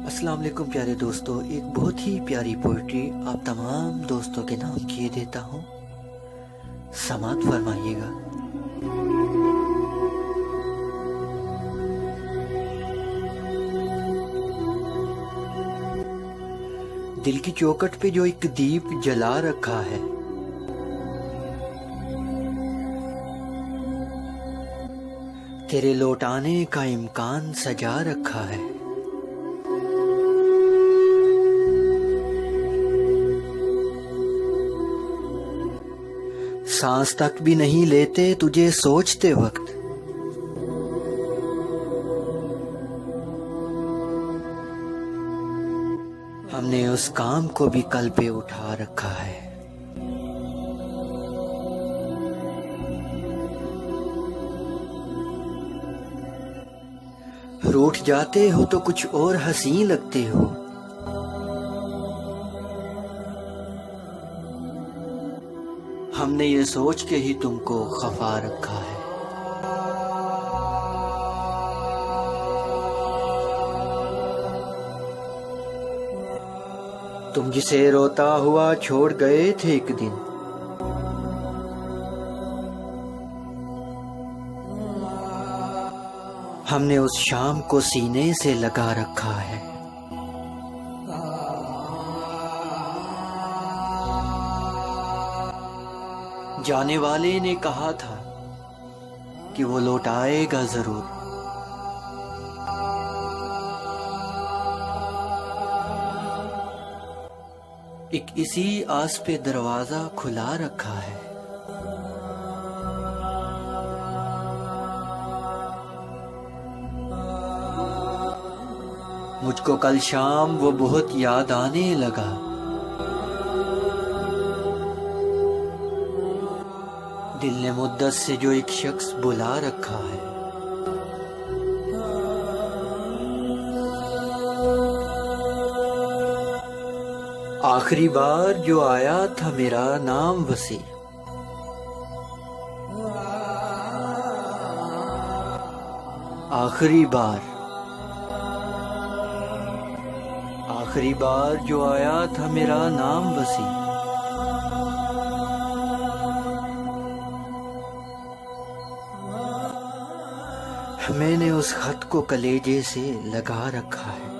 अस्सलाम वालेकुम प्यारे दोस्तों, एक बहुत ही प्यारी पोइट्री आप तमाम दोस्तों के नाम किए देता हूँ। समात फरमाइएगा। दिल की चौखट पे जो एक दीप जला रखा है, तेरे लौट आने का इम्कान सजा रखा है। सांस तक भी नहीं लेते तुझे सोचते वक्त, हमने उस काम को भी कल पे उठा रखा है। रूठ जाते हो तो कुछ और हंसी लगते हो, हमने ये सोच के ही तुमको खफा रखा है। तुम जिसे रोता हुआ छोड़ गए थे एक दिन, हमने उस शाम को सीने से लगा रखा है। जाने वाले ने कहा था कि वो लौट आएगा जरूर, एक इसी आस पे दरवाजा खुला रखा है। मुझको कल शाम वो बहुत याद आने लगा, दिल ने मुद्दत से जो एक शख्स बुला रखा है। आखिरी बार जो आया था मेरा नाम वसी, आखिरी बार जो आया था मेरा नाम वसी, मैंने उस खत को कलेजे से लगा रखा है।